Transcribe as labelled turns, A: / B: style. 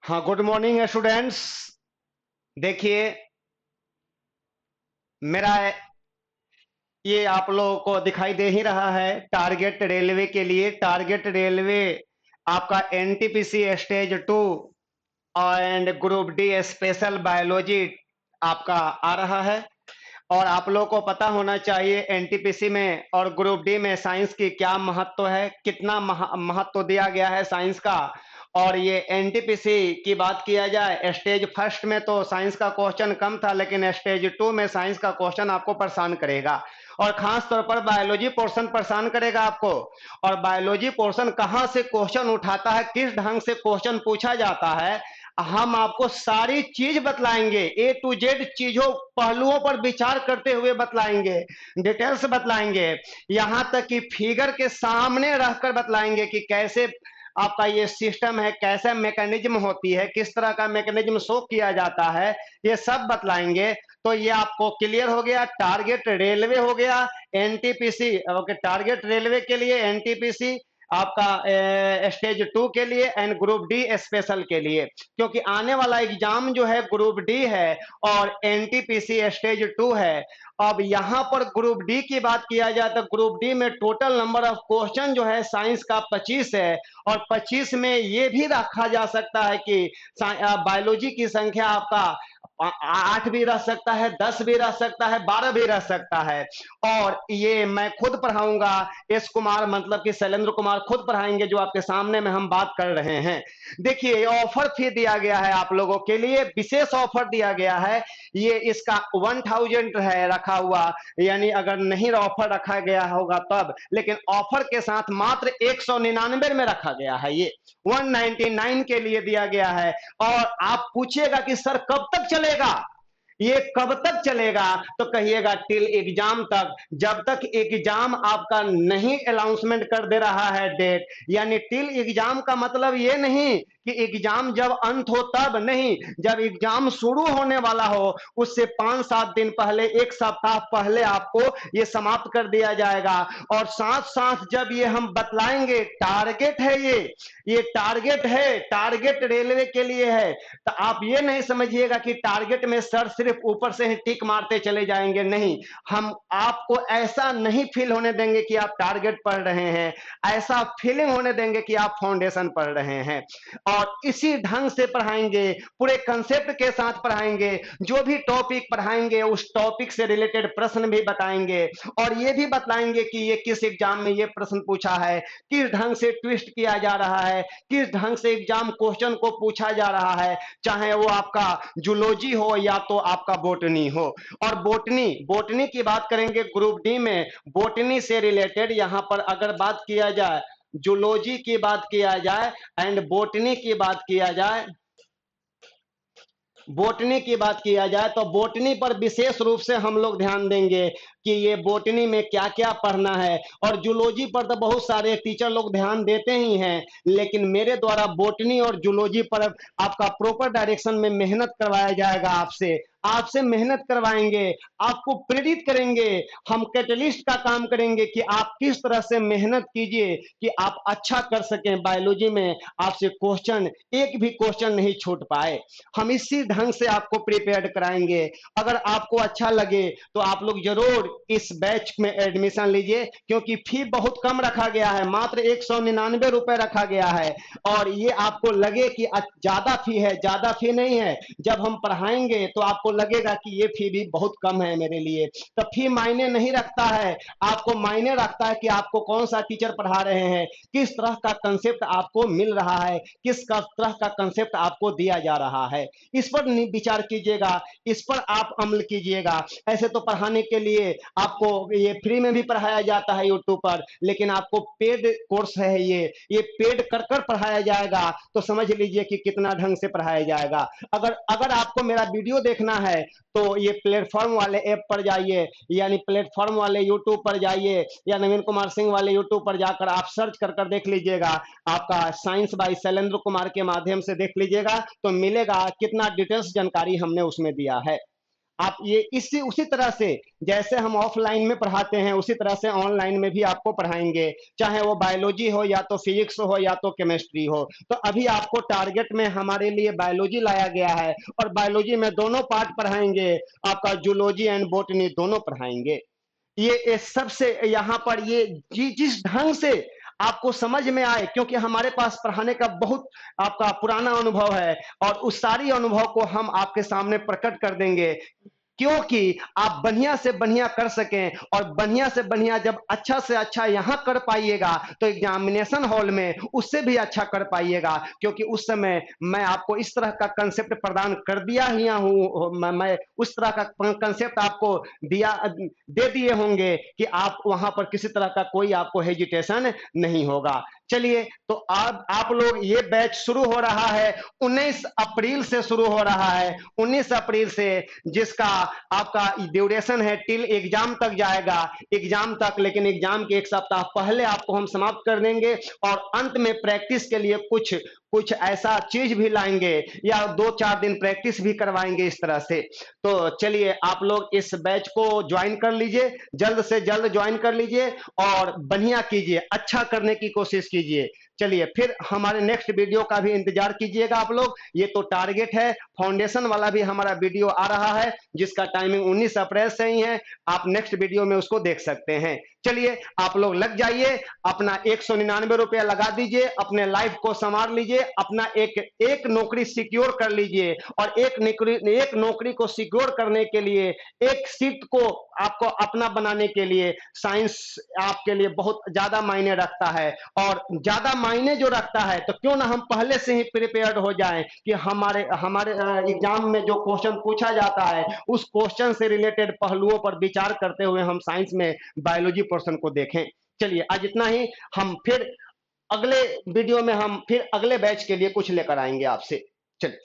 A: हाँ, good morning students. देखिए, मेरा ये आप लोगों को दिखाई दे ही रहा है। टारगेट रेलवे के लिए टारगेट रेलवे आपका NTPC stage 2 and group D special biology आपका आ रहा है। और आप लोगों को पता होना चाहिए एनटीपीसी में और ग्रुप डी में साइंस की क्या महत्व है, कितना महत्व दिया गया है साइंस का। और ये एनटीपीसी की बात किया जाए, स्टेज फर्स्ट में तो साइंस का क्वेश्चन कम था, लेकिन स्टेज 2 में साइंस का क्वेश्चन आपको परेशान करेगा और खास तौर पर बायोलॉजी पोर्शन परेशान करेगा आपको। और बायोलॉजी पोर्शन कहां से क्वेश्चन उठाता है, किस ढंग से क्वेश्चन पूछा जाता है, हम आपको सारी चीज बतलाएंगे। ए टू जेड चीजों पहलुओं पर विचार करते हुए बतलाएंगे, डिटेल्स बतलाएंगे, यहां तक कि फिगर के सामने रहकर बतलाएंगे कि कैसे आपका ये सिस्टम है, कैसे मैकेनिज्म होती है, किस तरह का मैकेनिज्म शो किया जाता है, ये सब बतलाएंगे। तो ये आपको क्लियर हो गया। टारगेट रेलवे हो गया, एनटीपीसी ओके, टारगेट रेलवे के लिए एनटीपीसी आपका स्टेज 2 के लिए एंड ग्रुप डी स्पेशल के लिए, क्योंकि आने वाला एग्जाम जो है ग्रुप डी है और एनटीपीसी स्टेज 2 है। अब यहां पर ग्रुप डी की बात किया जाए तो ग्रुप डी में टोटल नंबर ऑफ क्वेश्चन जो है साइंस का 25 है। और 25 में ये भी रखा जा सकता है कि बायोलॉजी की संख्या आपका 8 भी रह सकता है, 10 भी रह सकता है, 12 भी रह सकता है। और ये मैं खुद पढ़ाऊंगा, एस कुमार मतलब कि शैलेंद्र कुमार खुद पढ़ाएंगे, जो आपके सामने में हम बात कर रहे हैं। देखिए, ऑफर फी दिया गया है आप लोगों के लिए, विशेष ऑफर दिया गया है। ये इसका 1000 है रखा हुआ, यानी अगर नहीं ऑफर रखा गया होगा तब, लेकिन ऑफर के साथ मात्र 199 में रखा गया है। ये 199 के लिए दिया गया है। और आप पूछिएगा कि सर कब तक चलेगा, ये कब तक चलेगा, तो कहिएगा टिल एग्जाम तक, जब तक एग्जाम आपका नहीं अनाउंसमेंट कर दे रहा है डेट। यानी टिल एग्जाम का मतलब ये नहीं कि एग्जाम जब अंत हो तब, नहीं, जब एग्जाम शुरू होने वाला हो उससे 5-7 दिन पहले, एक सप्ताह पहले आपको ये समाप्त कर दिया जाएगा। और साथ साथ जब ये हम बतलाएंगे, टारगेट है ये टारगेट है, टारगेट रेलवे के लिए है। तो आप ये नहीं समझिएगा कि टारगेट में सर सिर्फ ऊपर से ही टिक मारते चले जाएंगे, नहीं। हम आपको ऐसा नहीं फील होने देंगे कि आप टारगेट पढ़ रहे हैं, ऐसा फीलिंग होने देंगे कि आप फाउंडेशन पढ़ रहे हैं। और इसी ढंग से पढ़ाएंगे, पूरे कंसेप्ट के साथ पढ़ाएंगे। जो भी टॉपिक पढ़ाएंगे उस टॉपिक से रिलेटेड प्रश्न भी बताएंगे और ये भी बताएंगे कि ये किस एग्जाम में ये प्रश्न पूछा है, किस ढंग से ट्विस्ट किया जा रहा है, किस ढंग से एग्जाम क्वेश्चन को पूछा जा रहा है, चाहे वो आपका जूलॉजी हो या तो आपका बोटनी हो। और बोटनी बोटनी की बात करेंगे ग्रुप डी में, बोटनी से रिलेटेड यहां पर अगर बात किया जाए, जूलॉजी की बात किया जाए एंड बोटनी की बात किया जाए, बोटनी की बात किया जाए तो बोटनी पर विशेष रूप से हम लोग ध्यान देंगे कि ये बोटनी में क्या क्या पढ़ना है। और जूलॉजी पर तो बहुत सारे टीचर लोग ध्यान देते ही हैं, लेकिन मेरे द्वारा बोटनी और जूलॉजी पर आपका प्रॉपर डायरेक्शन में मेहनत करवाया जाएगा। आपसे आपसे मेहनत करवाएंगे, आपको प्रेरित करेंगे, हम कैटलिस्ट का काम करेंगे कि आप किस तरह से मेहनत कीजिए कि आप अच्छा कर सकें बायोलॉजी में। आपसे क्वेश्चन, एक भी क्वेश्चन नहीं छूट पाए, हम इसी ढंग से आपको प्रिपेयर कराएंगे। अगर आपको अच्छा लगे तो आप लोग जरूर इस बैच में एडमिशन लीजिए, क्योंकि फी बहुत कम रखा गया है, मात्र 199 रुपए रखा गया है। और ये आपको लगे कि ज्यादा फी है, ज्यादा फी नहीं है। जब हम पढ़ाएंगे तो आपको लगेगा कि ये फी भी बहुत कम है मेरे लिए। तो फी मायने नहीं रखता है, आपको मायने रखता है कि आपको कौन सा टीचर पढ़ा रहे हैं, किस तरह का कंसेप्ट आपको मिल रहा है, किस तरह का कंसेप्ट आपको दिया जा रहा है। इस पर विचार कीजिएगा, इस पर आप अमल कीजिएगा। ऐसे तो पढ़ाने के लिए आपको ये फ्री में भी पढ़ाया जाता है यूट्यूब पर, लेकिन आपको पेड कोर्स है, ये पेड कर कर पढ़ाया जाएगा। तो समझ लीजिए कि कितना ढंग से पढ़ाया जाएगा। अगर अगर आपको मेरा वीडियो देखना है तो ये प्लेटफॉर्म वाले ऐप पर जाइए, यानी प्लेटफॉर्म वाले यूट्यूब पर जाइए, या नवीन कुमार सिंह वाले यूट्यूब पर जाकर आप सर्च कर कर देख लीजिएगा। आपका साइंस बाय शैलेंद्र कुमार के माध्यम से देख लीजिएगा तो मिलेगा, कितना डिटेल्स जानकारी हमने उसमें दिया है। आप ये इसी उसी तरह से जैसे हम ऑफलाइन में पढ़ाते हैं उसी तरह से ऑनलाइन में भी आपको पढ़ाएंगे, चाहे वो बायोलॉजी हो या तो फिजिक्स हो या तो केमिस्ट्री हो। तो अभी आपको टारगेट में हमारे लिए बायोलॉजी लाया गया है और बायोलॉजी में दोनों पार्ट पढ़ाएंगे, आपका जूलॉजी एंड बॉटनी दोनों पढ़ाएंगे। ये सबसे यहाँ पर ये जिस ढंग से आपको समझ में आए, क्योंकि हमारे पास पढ़ाने का बहुत आपका पुराना अनुभव है और उस सारी अनुभव को हम आपके सामने प्रकट कर देंगे, क्योंकि आप बढ़िया से बढ़िया कर सकें और बढ़िया से बढ़िया जब अच्छा से अच्छा यहां कर पाइएगा तो एग्जामिनेशन हॉल में उससे भी अच्छा कर पाइएगा, क्योंकि उस समय मैं आपको इस तरह का कंसेप्ट प्रदान कर दिया ही हूं, मैं उस तरह का कंसेप्ट आपको दिया दे दिए होंगे कि आप वहां पर किसी तरह का कोई आपको हेजिटेशन नहीं होगा। चलिए, तो आप लोग ये बैच शुरू हो रहा है 19 अप्रैल से शुरू हो रहा है, 19 अप्रैल से, जिसका आपका ड्यूरेशन है टिल एग्जाम तक जाएगा, एग्जाम तक, लेकिन एग्जाम के एक सप्ताह पहले आपको हम समाप्त कर देंगे और अंत में प्रैक्टिस के लिए कुछ कुछ ऐसा चीज भी लाएंगे या 2-4 दिन प्रैक्टिस भी करवाएंगे इस तरह से। तो चलिए, आप लोग इस बैच को ज्वाइन कर लीजिए, जल्द से जल्द ज्वाइन कर लीजिए और बढ़िया कीजिए, अच्छा करने की कोशिश कीजिए। चलिए, फिर हमारे नेक्स्ट वीडियो का भी इंतजार कीजिएगा आप लोग। ये तो टारगेट है, फाउंडेशन वाला भी हमारा वीडियो आ रहा है जिसका टाइमिंग 19 अप्रैल से ही है, आप नेक्स्ट वीडियो में उसको देख सकते हैं। चलिए, आप लोग लग जाइए, अपना 199 रुपया लगा दीजिए, अपने लाइफ को संवार लीजिए, अपना एक नौकरी सिक्योर कर लीजिए और एक नौकरी को सिक्योर करने के लिए, एक सीट को आपको अपना बनाने के लिए साइंस आपके लिए बहुत ज्यादा मायने रखता है। और ज्यादा मायने जो रखता है तो क्यों ना हम पहले से ही प्रिपेयर्ड हो जाएं कि हमारे हमारे एग्जाम में जो क्वेश्चन पूछा जाता है उस क्वेश्चन से रिलेटेड पहलुओं पर विचार करते हुए हम साइंस में बायोलॉजी पोर्शन को देखें। चलिए, आज इतना ही। हम फिर अगले वीडियो में हम फिर अगले बैच के लिए कुछ लेकर आएंगे आपसे। चलिए।